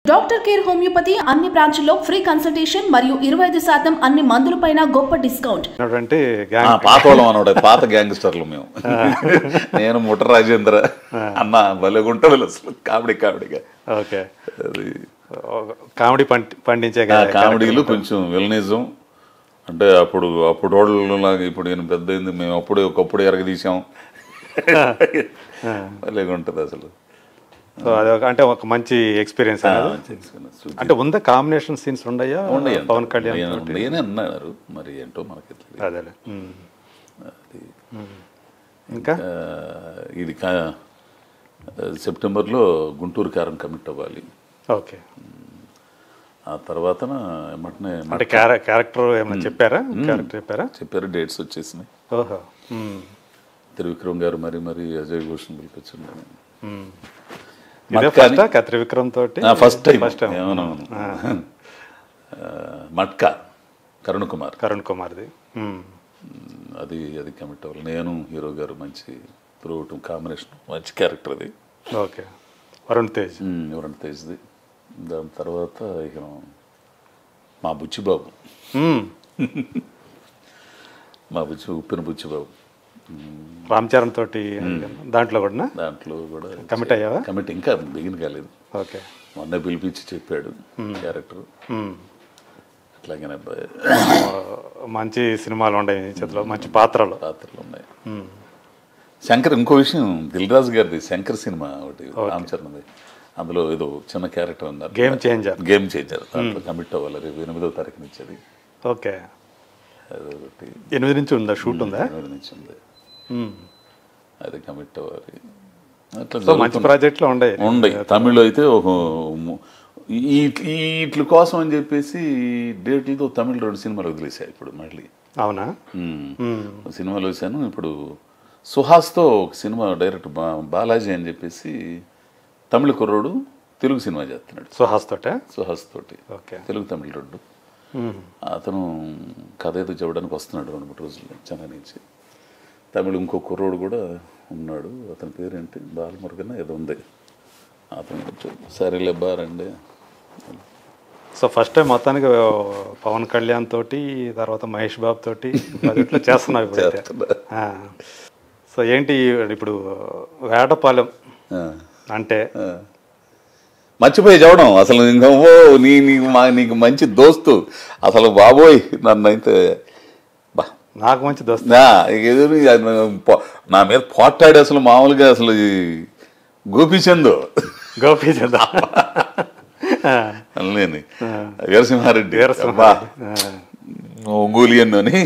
Doctor care homeopathy అన్ని బ్రాంచ్ల్లో free consultation మరియు 25% అన్ని మందులపైన గొప్ప డిస్కౌంట్. పాతోళం అన్నమాట, పాత గ్యాంగ్స్టర్లు మేము. నేను ముట్ట రాజేంద్ర అన్న భలేగుంటుంది అసలు, కామెడీగా. ఓకే, కామెడీ పండించే కామెడీలు కొంచెం విలనిజం అంటే అప్పుడు వాళ్ళలాగా ఇప్పుడు నేను పెద్ద అయింది, మేము ఒకప్పుడు ఎరగదీసాం. భలేగా ఉంటుంది అసలు. సో అది అంటే ఒక మంచి ఎక్స్పీరియన్స్. అంటే ఉందా కాంబినేషన్ సీన్స్ ఉండయా పవన్ కళ్యాణ్? నేనే అన్నారు మరి ఏంటో మనకి అదేలే. ఇంకా ఇది సెప్టెంబర్లో గుంటూరు కారం కమిట్ అవ్వాలి. ఓకే, ఆ తర్వాత ఏమంటే అంటే క్యారెక్టర్ ఏమైనా చెప్పారా? చెప్పారు, డేట్స్ వచ్చేసినాయి. ఓహో, త్రివిక్రమ్ గారు మరి అజయ్ ఘోష్ పిలిపించండి. త్రివిక్రమ్ తోటి ఫస్ట్ టైం. అవునవును, మట్కా కరుణ్ కుమార్ది. అది కమిట్ అవ్వాలి. నేను హీరో గారు మంచి త్రూఅవుట్ కాంబినేషన్, మంచి క్యారెక్టర్ అది. ఓకే, వరుణ్ తేజ్ది. దాని తర్వాత ఇక మా బుచ్చిబాబు, ఉప్పిన బుచ్చిబాబు, రామ్ చరణ్ తోటి దాంట్లో కూడా కమిట్ అయ్యావా? కమిట్ ఇంకా బిగిన్ కాలేదు. ఓకే, మొన్న పిలిపించి చెప్పాడు క్యారెక్టర్. అట్లాగే మంచి సినిమాలు ఉన్నాయి చేతిలో, మంచి పాత్రలు ఉన్నాయి. శంకర్, ఇంకో విషయం, దిల్ రాజు గారిది శంకర్ సినిమా ఒకటి రామ్ చరణ్ది, అందులో ఏదో చిన్న క్యారెక్టర్ ఉన్నారు, గేమ్ చేంజర్. దాంట్లో కమిట్ అవ్వాలి. రేపు 8వ తారీఖు నుంచి అది. ఓకే, 8 నుంచి ఉందా షూట్? ఉందా? 8 నుంచి ఉంది. అది కమిట్ అవ్వాలి. అట్లా మంచి ప్రాజెక్టులు ఉన్నాయి. తమిళ్ అయితే వీటి కోసం అని చెప్పేసి డేట్లతో తమిళ్ 2 సినిమాలు వదిలేసాయి ఇప్పుడు మళ్ళీ. అవునా? సినిమాలు వేసాను. ఇప్పుడు సుహాస్తో ఒక సినిమా డైరెక్టర్ బాలాజీ అని చెప్పేసి తమిళ కుర్రోడు తెలుగు సినిమా చేస్తున్నాడు. సుహాస్ తోటి తెలుగు తమిళ 2. అతను కథ ఏదో చెప్పడానికి వస్తున్నాడు 2-3 రోజులు చెన్నై నుంచి. తమిళ ఇంకో కుర్రోడు కూడా ఉన్నాడు, అతని పేరేంటి, బాలమురుగన్ ఏదో ఉంది. అతను కొంచెం సరేలే బారండి. సో ఫస్ట్ టైం మొత్తానికి పవన్ కళ్యాణ్ తోటి, తర్వాత మహేష్ బాబు తోటి ప్రాజెక్టులో చేస్తున్నావు ఇప్పుడు. సో ఏంటి ఇప్పుడు వేటపాలెం అంటే మర్చిపోయి చెప్పడం అసలు. ఇంకా నీకు మంచి దోస్తు అసలు, బాబోయ్ నన్నైతే నాకు మంచి దోస్తు. నా మీద పోట్లాడి అసలు మామూలుగా అసలు గోపీచంద్ అల్లేని వీరసింహారెడ్డి ఒంగోలియన్ అని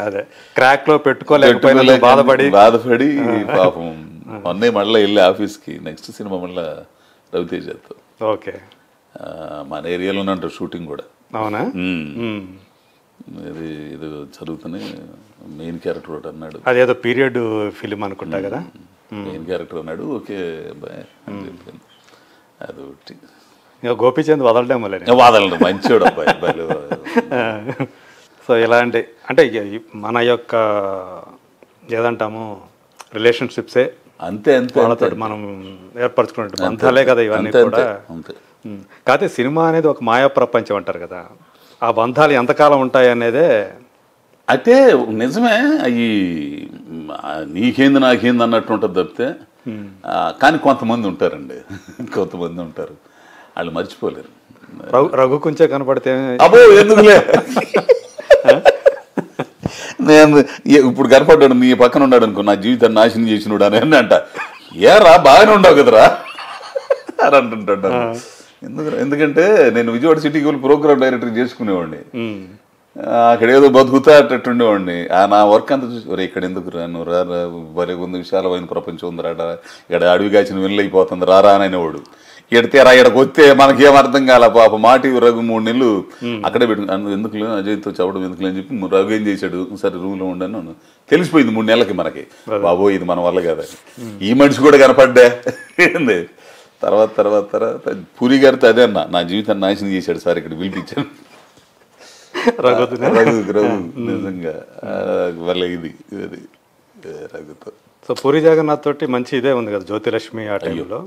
అదే క్రాక్ లో పెట్టుకోలేకపోయినా బాధపడి పాపం మొన్నే మళ్ళీ వెళ్ళి ఆఫీస్కి నెక్స్ట్ సినిమా మళ్ళీ రవితేజతో. ఓకే, మన ఏరియాలోనే అంటారు షూటింగ్ కూడా. అవునా? ఇది జరుగుతూనే మెయిన్ క్యారెక్టర్ ఒకటి అన్నాడు, అదేదో పీరియడ్ ఫిలిం అనుకుంటా కదా, మెయిన్ క్యారెక్టర్ అన్నాడు. ఓకే బాయ్ అని చెప్పాను. అది ఒకటి. గోపీచంద్ వదలడం మంచివాడు అబ్బాయి. సో ఇలాంటి అంటే మన యొక్క ఏదంటాము రిలేషన్షిప్సే అంతే వాళ్ళతో మనం ఏర్పరచుకున్నట్టు బంధాలే కదా ఇవన్నీ కూడా. కాకపోతే సినిమా అనేది ఒక మాయా ప్రపంచం అంటారు కదా, ఆ బంధాలు ఎంతకాలం ఉంటాయి అనేదే. అయితే నిజమే, అవి నీకేంది నాకేంది అన్నట్టు ఉంటుంది తప్పితే. కానీ కొంతమంది ఉంటారండి, వాళ్ళు మర్చిపోలేరు. రఘు కొంచెం కనపడితే అబ్బో ఎందుకులే, నేను ఇప్పుడు కనపడ్డాడు నీ పక్కన ఉన్నాడు అనుకో, నా జీవితాన్ని నాశనం చేసినాడు అని అంట. ఏరా బాగానే ఉండవు కదరా అని అంటుంటాడు. ఎందుకంటే నేను విజయవాడ సిటీకి వెళ్ళి ప్రోగ్రామ్ డైరెక్టర్ చేసుకునేవాడిని. అక్కడ ఏదో బతుకుతా అట్టుండేవాడిని. నా వర్క్ అంతా చూసి ఇక్కడ ఎందుకు రాను రా, భలే ఉంది, విశాలమైన ప్రపంచం ఉంది రాడా, ఇక్కడ అడవి కాచిన వెళ్ళైపోతుంది రారా అని అనేవాడు. ఎడితేరా ఇక్కడికి వస్తే మనకేం అర్థం కాల. పాప మాటి రఘు 3 నెలలు అక్కడే పెట్టు, ఎందుకు అజయ్తో చెప్పడం ఎందుకులే అని చెప్పి రఘు ఏం చేశాడు, సరే రూమ్లో ఉండను తెలిసిపోయింది 3 నెలలకి మనకి. బాబో ఇది మన వల్ల కదా, ఈ మనిషి కూడా కనపడ్డా ఏంది. తర్వాత పూరి గారితో అదే అన్న, నా జీవితాన్ని నాశనం చేశాడు సార్ ఇక్కడ పిలిపించాను. రఘు నిజంగా వల్ల ఇది రఘుతో. సో పూరి జగన్నాథ్ తోటి మంచి ఇదే ఉంది కదా జ్యోతిలక్ష్మి ఆ టైంలో.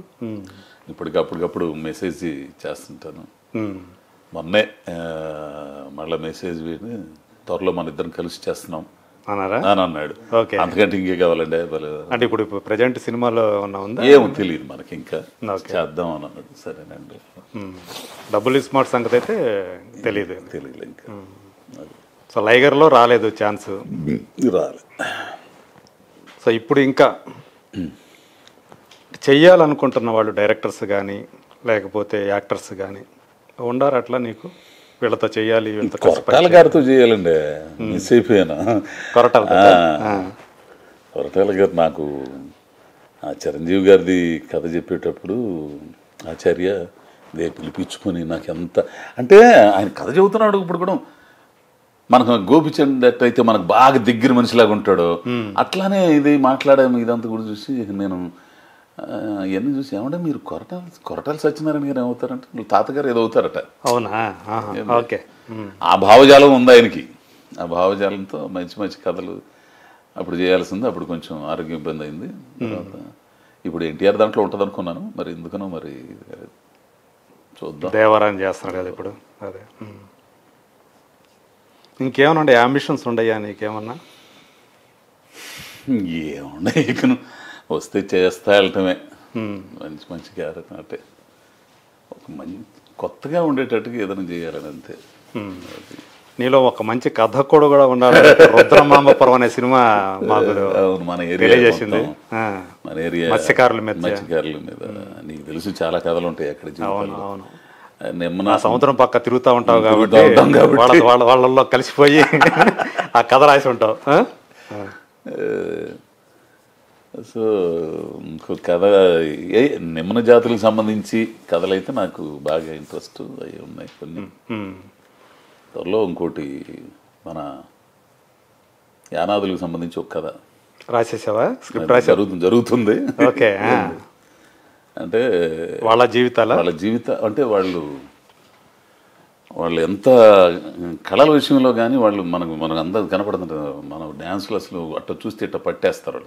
ఇప్పటికప్పటికప్పుడు మెసేజ్ చేస్తుంటాను. మొన్నే మళ్ళీ మెసేజ్ విని త్వరలో మన ఇద్దరం కలిసి చేస్తున్నాం అన్నారా అని అన్నాడు. అంతకంటే ఇంకే కావాలండి. అంటే ఇప్పుడు ప్రజెంట్ సినిమాలో ఉందా? ఏమో తెలియదు మనకి, ఇంకా చేద్దాం అని అన్నాడు. సరేనండి. డబుల్ స్మార్ట్ సంగతి అయితే తెలియదు ఇంకా. సో లైగర్లో రాలేదు ఛాన్స్, రాలేదు. సో ఇప్పుడు ఇంకా చెయ్యాలనుకుంటున్న వాళ్ళు డైరెక్టర్స్ కానీ లేకపోతే యాక్టర్స్ కానీ ఉండారు అట్లా నీకు వీళ్ళతో చెయ్యాలి, వీళ్ళతో కొరటాల గారితో చేయాలండి. మిస్ అయిపోయాను. కొరటాల గారు నాకు చిరంజీవి గారిది కథ చెప్పేటప్పుడు ఆచార్య పిలిపించుకొని నాకు ఎంత అంటే ఆయన కథ చెబుతున్నాడు. ఇప్పుడు కూడా మనకు గోపిచంద్ అయితే మనకు బాగా దగ్గర మనిషిలాగా ఉంటాడు. అట్లానే ఇది మాట్లాడాము. ఇదంతా కూడా చూసి నేను ఇవన్నీ చూసి ఏమంటే మీరు కొరటాల సత్యనారాయణ గారు ఏమవుతారంటే వీళ్ళు తాతగారు ఏదో అవుతారట. అవునా? ఓకే. ఆ భావజాలం ఉంది ఆయనకి. ఆ భావజాలంతో మంచి మంచి కథలు అప్పుడు చేయాల్సింది. అప్పుడు కొంచెం ఆరోగ్యం ఇబ్బంది అయింది. ఇప్పుడు ఎన్టీఆర్ దాంట్లో ఉంటుంది అనుకున్నాను. మరి ఎందుకనో మరి చూద్దాం. దేవరాన్ని చేస్తున్నాడు కదా ఇప్పుడు. అదే ఇంకేమన్నా ఉండే అంబిషన్స్ ఉండయా నీకేమన్నా? ఏమున్నాయి, ఇక వస్తే చేస్తా వెళ్ళటమే. మంచి మంచి క్యారెక్టర్ అంటే ఒక మంచి కొత్తగా ఉండేటట్టుగా ఏదైనా చేయాలని అంతే. నీలో ఒక మంచి కథ కూడా ఉండాలి. రుద్రమాంబపురం అనే సినిమా మాకు మన ఏరియా చేసింది. మన ఏరియా మత్స్యకారుల మీద నీకు తెలుసు చాలా కథలు ఉంటాయి అక్కడ. అవును. నిన్న సముద్రం పక్క తిరుగుతూ ఉంటావు కాబట్టి వాళ్ళల్లో కలిసిపోయి ఆ కథ రాసి ఉంటావు. సో ఇంకో కథ నిమ్న జాతులకు సంబంధించి కథలు అయితే నాకు బాగా ఇంట్రెస్ట్ అవి ఉన్నాయి కొన్ని. త్వరలో ఇంకోటి మన యానాదులకు సంబంధించి ఒక కథ రాసేసావా? స్క్రిప్ట్ జరుగుతుంది. ఓకే. అంటే వాళ్ళ జీవితాలు అంటే వాళ్ళు ఎంత కళల విషయంలో కానీ వాళ్ళు మనకు అందరూ కనపడుతుంటారు. మన డ్యాన్స్లు అసలు అట్లా చూస్తే ఇట్లా పట్టేస్తారు.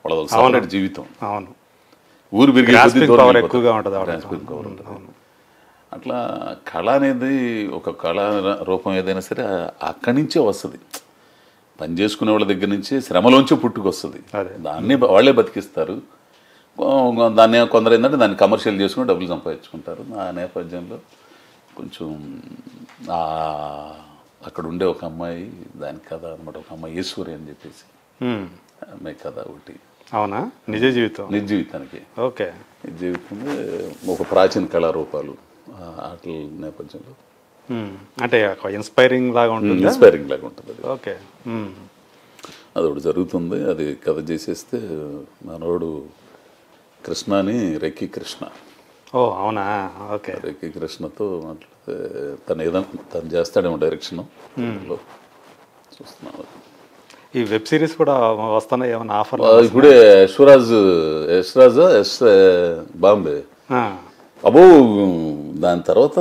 వాళ్ళ సపరేట్ జీవితం. అవును. ఊరు పెరిగే ఎక్కువగా ఉంటుంది. అట్లా కళ అనేది ఒక కళా రూపం ఏదైనా సరే అక్కడి నుంచే వస్తుంది. పని చేసుకునే వాళ్ళ దగ్గర నుంచి శ్రమలోంచే పుట్టుకొస్తుంది. దాన్ని వాళ్ళే బతికిస్తారు. దాన్ని కొందరు ఏంటంటే దాన్ని కమర్షియల్ చేసుకుని డబ్బులు సంపాదించుకుంటారు. ఆ నేపథ్యంలో కొంచెం అక్కడ ఉండే ఒక అమ్మాయి దాని కథ అనమాట. ఒక అమ్మాయి ఈశ్వరి అని చెప్పేసి అమ్మాయి కథ ఒకటి. అవునా? నిజ జీవితానికి ఓకే. నిజ జీవితంలో ఒక ప్రాచీన కళారూపాలు ఆటల నేపథ్యంలో అంటే ఇన్స్పైరింగ్ లాగా ఉంటుంది. ఓకే. అది ఒకటి జరుగుతుంది. అది కథ చేసేస్తే మనోడు కృష్ణ అని రెక్కి కృష్ణ. ఓ అవునా? ఓకే. రెక్కి కృష్ణతో మాట్లాడితే తను చేస్తాడేమో డైరెక్షన్ చూస్తున్నాను. ఈ వెబ్ సిరీస్ కూడా వస్తున్నాయి ఏమన్నా ఆఫర్? ఇప్పుడే యశ్రాజ్ బాంబే. అబ్బో దాని తర్వాత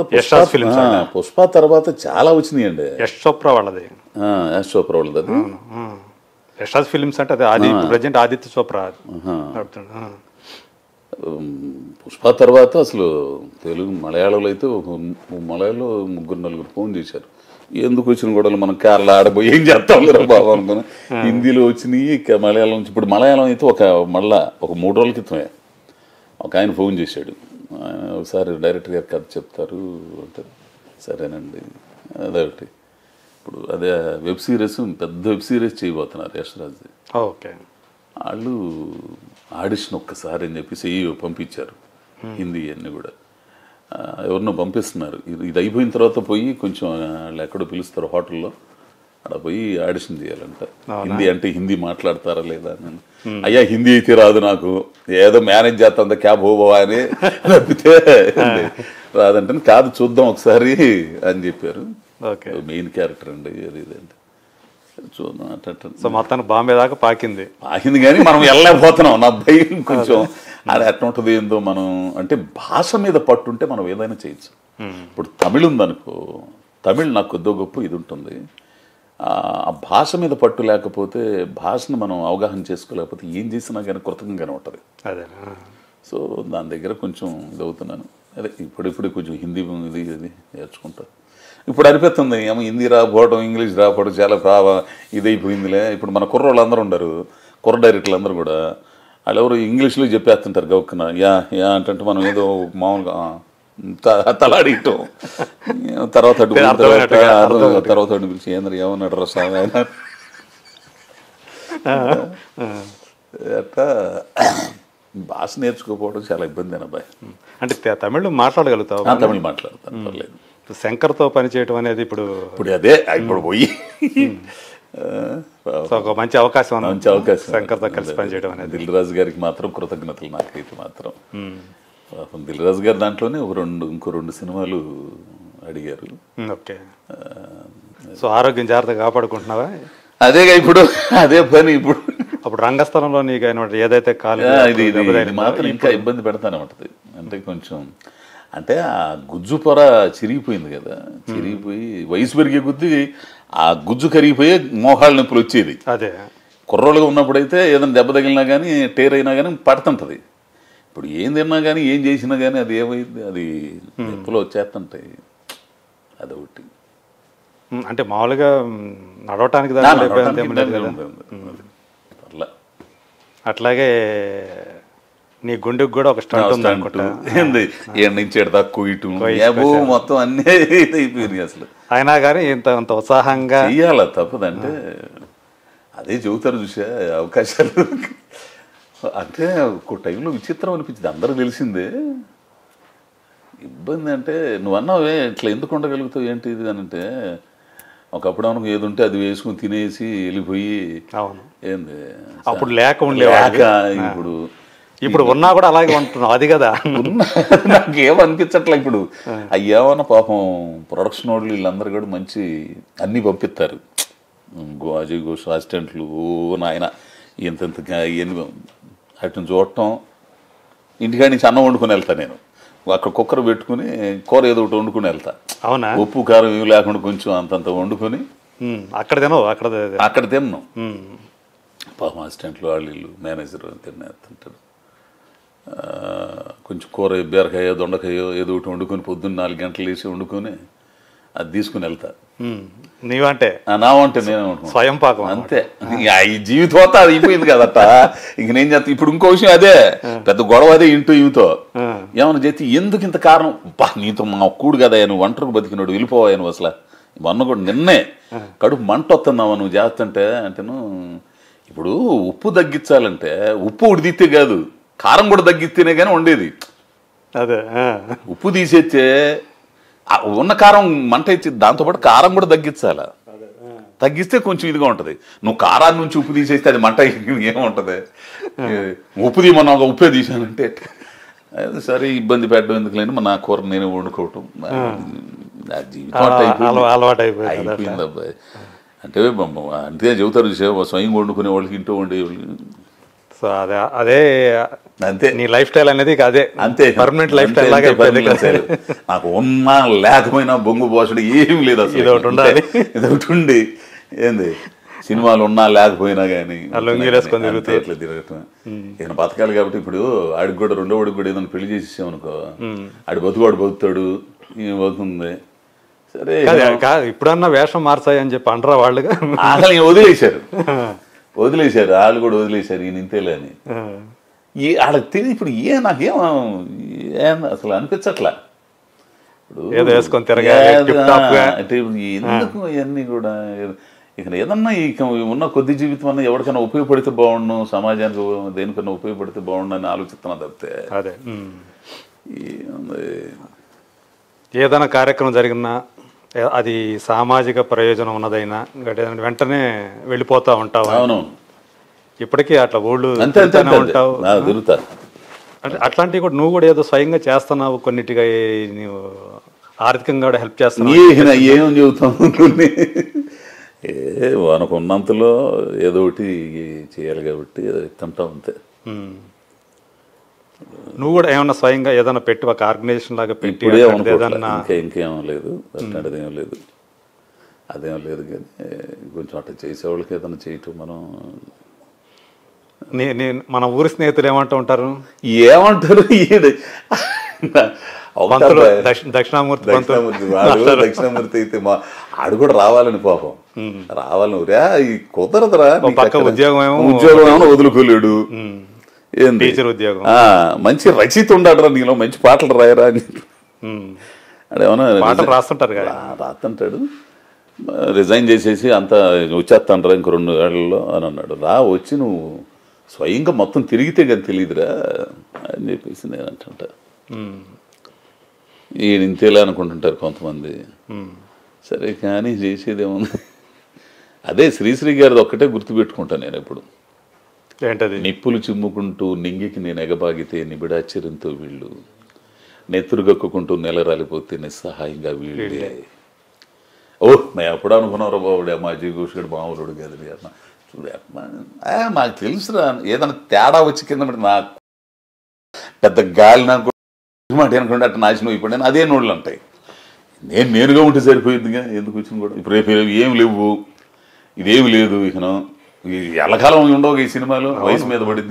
పుష్ప తర్వాత చాలా వచ్చినాయండి. యశ్ చోప్రా వాళ్ళది. యశ్ చోప్రా వాళ్ళది. అది యశ్రాజ్ ఫిలిమ్స్ అంటే అది ప్రజెంట్ ఆదిత్య చోప్రా. పుష్ప తర్వాత అసలు తెలుగు మలయాళంలో అయితే మలయాళంలో 3-4 ఫోన్ చేశారు. ఎందుకు వచ్చిన గొడవలు మనం కేరళ ఆడబోయి ఏం చేస్తాం కదా బాబు అనుకుని. హిందీలో వచ్చినాయి, మలయాళం నుంచి. ఇప్పుడు మలయాళం అయితే ఒక 3 రోజుల క్రితమే ఒక ఆయన ఫోన్ చేశాడు. ఒకసారి డైరెక్టర్ గారు కథ చెప్తారు అంటే సరేనండి. అదొకటి. ఇప్పుడు అదే వెబ్ సిరీస్, పెద్ద వెబ్ సిరీస్ చేయబోతున్నారు యశ్రాజ్ది. ఓకే. వాళ్ళు ఆడిషన్ ఒక్కసారి అని చెప్పేసి పంపించారు. హిందీ అన్నీ కూడా ఎవరినో పంపిస్తున్నారు. ఇది అయిపోయిన తర్వాత పోయి కొంచెం వాళ్ళు ఎక్కడో పిలుస్తారు హోటల్లో, అక్కడ పోయి ఆడిషన్ చేయాలంట. హిందీ అంటే హిందీ మాట్లాడతారా లేదా అని. అయ్యా హిందీ అయితే రాదు నాకు, ఏదో మేనేజ్ చేస్తా క్యాబ్ హోబోవా అని తప్పితే రాదంటే. కాదు చూద్దాం ఒకసారి అని చెప్పారు. మెయిన్ క్యారెక్టర్ అండి అది ఇదంటే చూద్దాం అట్ట. సో మొత్తానికి బాంబే దాకా పాకింది కానీ మనం వెళ్ళలేకపోతున్నాం. నా భయం కొంచెం అది ఎట్లా ఉంటుంది ఏందో. మనం అంటే భాష మీద పట్టుంటే మనం ఏదైనా చేయొచ్చు. ఇప్పుడు తమిళ్ ఉందనుకో, తమిళ్ నాకు కొద్దో గొప్ప ఇది ఉంటుంది. ఆ భాష మీద పట్టు లేకపోతే, భాషను మనం అవగాహన చేసుకోలేకపోతే ఏం చేసినా కానీ కృతజ్ఞంగానే ఉంటుంది. అదే సో దాని దగ్గర కొంచెం ఇది అవుతున్నాను. అదే ఇప్పుడు కొంచెం హిందీ ఇది నేర్చుకుంటా. ఇప్పుడు అనిపిస్తుంది ఏమో హిందీ రాకపోవడం, ఇంగ్లీష్ రాకపోవడం చాలా ఇదైపోయిందిలే. ఇప్పుడు మన కుర్రోళ్ళు అందరూ ఉండరు, కుర్ర డైరెక్టర్లు అందరూ కూడా వాళ్ళు ఎవరు ఇంగ్లీష్లో చెప్పేస్తుంటారు గౌక్కున యా అంటే మనం ఏదో మామూలుగా తలాడియటం. తర్వాత పిలిచి ఏంద్ర ఏమన్నాడు రసా అట్లా భాష నేర్చుకోకపోవడం చాలా ఇబ్బంది అబ్బాయి. అంటే తమిళ్ మాట్లాడగలుగుతావు? తమిళ్ మాట్లాడతాను, పర్లేదు. శంకర్తో పనిచేయటం అనేది ఇప్పుడు అదే ఇప్పుడు పోయి ఒక మంచి అవకాశం, శంకర్తో కలిసి పనిచేయడం అనేది. దిల్ రాజు గారికి మాత్రం కృతజ్ఞతలు. నాకైతే మాత్రం దిల్ రాజు గారి దాంట్లోనే ఇంకో రెండు సినిమాలు అడిగారు. ఓకే. సో ఆరోగ్యం జాగ్రత్తగా కాపాడుకుంటున్నావా? అదేగా ఇప్పుడు అదే పని. ఇప్పుడు అప్పుడు రంగస్థలంలో నీకు ఏదైతే కాలు మాత్రం ఇంకా ఇబ్బంది పెడతానమాట. అంటే కొంచెం అంటే ఆ గుజ్జు పొర చిరిగిపోయింది కదా, చిరిగిపోయి వయసు పెరిగే కొద్దీ ఆ గుజ్జు కరిగిపోయే మోకాళ్ళ నొప్పులు వచ్చేది. అదే కుర్రోళ్ళుగా ఉన్నప్పుడైతే ఏదైనా దెబ్బ తగిలినా కానీ టేర్ అయినా కానీ పడుతుంటది. ఇప్పుడు ఏం తిన్నా కానీ ఏం చేసినా కానీ అది ఏమైంది, అది నొప్పులు వచ్చేస్తుంటాయి. అదొకటి. అంటే మామూలుగా నడవటానికి అట్లాగే నీ గుండెకి కూడా ఒక స్టంట్ ఉంది అనుకుంటా. ఏడు నుంచి ఎడతా కొయ్యటం మొత్తం అన్నీ అయిపోయింది. అసలు అయినా కానీ ఇంత ఉత్సాహంగా చెయ్యాల తప్పదంటే అదే చెబుతారు చూసా అవకాశాలు. అంటే ఒక టైంలో విచిత్రం అనిపించింది, అందరూ తెలిసిందే. ఇబ్బంది అంటే నువ్వు అన్నావే ఇట్లా ఎందుకు ఉండగలుగుతావు ఏంటి ఇది అని అంటే, ఒకప్పుడు మనకు ఏది ఉంటే అది వేసుకుని తినేసి వెళ్ళిపోయి ఏంది అప్పుడు లేక ఇప్పుడు ఉన్నా కూడా అలాగే ఉంటున్నావు. అది కదా నాకేమనిపించట్లే ఇప్పుడు. అయ్యేమన్నా పాపం ప్రొడక్షన్ వాళ్ళు వీళ్ళందరూ కూడా మంచి అన్నీ పంపిస్తారు. అజయ్ ఘోష్ అసిస్టెంట్లు నాయన ఇంత అటు చూడటం. ఇంటికాడి నుంచి అన్నం వండుకొని వెళ్తా నేను. అక్కడ కుక్కర్ పెట్టుకుని కూర ఏదో ఒకటి వండుకుని వెళ్తా. అవునా? ఉప్పు కారం ఇవి లేకుండా కొంచెం అంతంత వండుకొని అక్కడ తిన్నాం. పాపం అసిస్టెంట్లు వాళ్ళు మేనేజర్ తింటారు. కొంచెం కూర బీరకాయో దొండకాయో ఏదో ఒకటి వండుకొని పొద్దున్న 4 గంటలు వేసి వండుకొని అది తీసుకుని వెళ్తా. నీవంటే నా వంటే నేను స్వయం పాకం అంతే. ఈ జీవితం అంతా అది అయిపోయింది కదట. ఇంక నేను చేస్తా. ఇప్పుడు ఇంకో విషయం అదే పెద్ద గొడవ అదే ఈమెతో ఏమన్నా చేతి ఎందుకు ఇంత కారణం నీతో మా కూడు కదా నువ్వు ఒంటరికి బతికినాడు వెళ్ళిపోవా నువ్వు అసలు మొన్న కూడా నిన్నే కడుపు మంట వస్తున్నావా నువ్వు చేస్తుంటే అంటేను. ఇప్పుడు ఉప్పు తగ్గించాలంటే ఉప్పు ఉడిదితే కాదు కారం కూడా తగ్గిస్తేనే కానీ ఉండేది. అదే ఉప్పు తీసేస్తే ఉన్న కారం మంట ఇచ్చి దాంతోపాటు కారం కూడా తగ్గించాల. తగ్గిస్తే కొంచెం ఇదిగా ఉంటుంది. నువ్వు కారాన్ని నుంచి ఉప్పు తీసేస్తే అది మంట ఏముంటది. ఉప్పు తీయమన్నా ఒక ఉప్పే తీసానంటే అది సరే ఇబ్బంది పెట్టడం ఎందుకు లేని నా కూర నేను వండుకోవటం జీవితం అలవాటు అయిపోయింది అబ్బాయి. అంటే అంతే చెబుతారు స్వయం వండుకునే వాళ్ళకి ఇంట్లో వండేవాళ్ళు. సో అదే అంతే నీ లైఫ్ స్టైల్ అనేది అదే అంతే పర్మనెంట్ లైఫ్ స్టైల్ లాగా అయిపోయింది. నాకు ఉన్నా లేకపోయినా బొంగు పోసడు ఏం లేదు అసలు. ఇదొకటి ఉండి ఏంది సినిమాలు ఉన్నా లేకపోయినా కానీ ఎట్లా తిరగటం ఏమైనా బతకాలి. కాబట్టి ఇప్పుడు ఆడికి కూడా రెండో వాడికి కూడా ఏదైనా పెళ్లి చేసేసామనుకో ఆడి బతుకుతాడు అవుతుంది. సరే ఇప్పుడన్నా వేషం మార్చాయి అని చెప్పి అంటారా వాళ్ళుగా అసలు వదిలేశారు వాళ్ళు కూడా వదిలేశారు ఈయన ఇంతేలే అని. వాళ్ళకి తెలియదు ఇప్పుడు నాకేం అసలు అనిపించట్లా. ఇప్పుడు అంటే ఎందుకు ఇవన్నీ కూడా ఇక ఏదన్నా ఇక ఉన్న కొద్ది జీవితం అన్నా ఎవరికైనా ఉపయోగపడితే బాగుండు, సమాజానికి దేనికన్నా ఉపయోగపడితే బాగుండు అని ఆలోచిస్తున్నా తప్పితే అదే ఏదైనా కార్యక్రమం జరిగినా అది సామాజిక ప్రయోజనం ఉన్నదైనా వెంటనే వెళ్ళిపోతా ఉంటావు. అవును ఇప్పటికీ అట్లా ఊళ్ళు ఉంటావు అంటే అట్లాంటివి కూడా నువ్వు కూడా ఏదో స్వయంగా చేస్తున్నావు. కొన్నిటిగా నువ్వు ఆర్థికంగా కూడా హెల్ప్ చేస్తున్నావు. ఏం చెబుతాం మనకు ఉన్నంతలో ఏదో ఒకటి చేయాలి కాబట్టి ఇస్తుంటాం అంతే. నువ్వు కూడా ఏమన్నా స్వయంగా ఏదైనా పెట్టి ఒక ఆర్గనైజేషన్ లాగా పెట్టి ఇంకేం లేదు అట్లాంటిదేం లేదు అదేం లేదు. కానీ కొంచెం అట్లా చేసేవాళ్ళకి ఏదైనా చేయటం మనం మన ఊరి స్నేహితులు ఏమంటూ ఉంటారు? ఏమంటారు దక్షిణామూర్తి దక్షిణామూర్తి అయితే ఆడు కూడా రావాలని పాపం రావాలని ఊరా ఈ కుదరదురా. ఉద్యోగం ఏమో వదులుకోలేడు. టీచర్ ఉద్యోగం. మంచి రచయిత ఉండాడురా నీలో, మంచి పాటలు రాయరా అని అదేమన్నా రాస్తుంటారు కదా, రాస్తుంటాడు. రిజైన్ చేసేసి అంతా వచ్చేస్తాండ్రా ఇంకో 2 ఏళ్లలో అని అన్నాడు. వచ్చి నువ్వు స్వయంగా మొత్తం తిరిగితే కానీ తెలియదురా అని చెప్పేసి నేను అంటుంటా. ఈయన ఇంతేలా అనుకుంటుంటారు కొంతమంది. సరే కానీ చేసేదేముంది. అదే శ్రీశ్రీ గారిది ఒక్కటే గుర్తుపెట్టుకుంటాను నేను ఎప్పుడు. ఏంటది? నిప్పులు చిమ్ముకుంటూ నింగికి నేను ఎగబాగితే నిబిడాశ్చర్యంతో వీళ్ళు, నెత్తురుగక్కుంటూ నెల రాలిపోతే నిస్సహాయంగా వీళ్ళే. మేము ఎప్పుడు అనుకున్నారో బాబుడే మా జీగోషుడు మామూలుడు కదండి అన్న. చూడే మాకు తెలుసురా, ఏదైనా తేడా వచ్చి కింద నాకు పెద్ద గాలి నాకు మాట అనుకుంటే అట్లా నాశనం అయిపోయి నేను అదే నోళ్ళు ఉంటాయి. నేనుగా ఉంటే సరిపోయిందిగా, ఎందుకు వచ్చింది కూడా. ఇప్పుడు రేపు ఏమి లేవు, ఇదేమి లేదు. ఇకను ఎల్లకాలం ఉండవు ఈ సినిమాలు, వయసు మీద పడింది.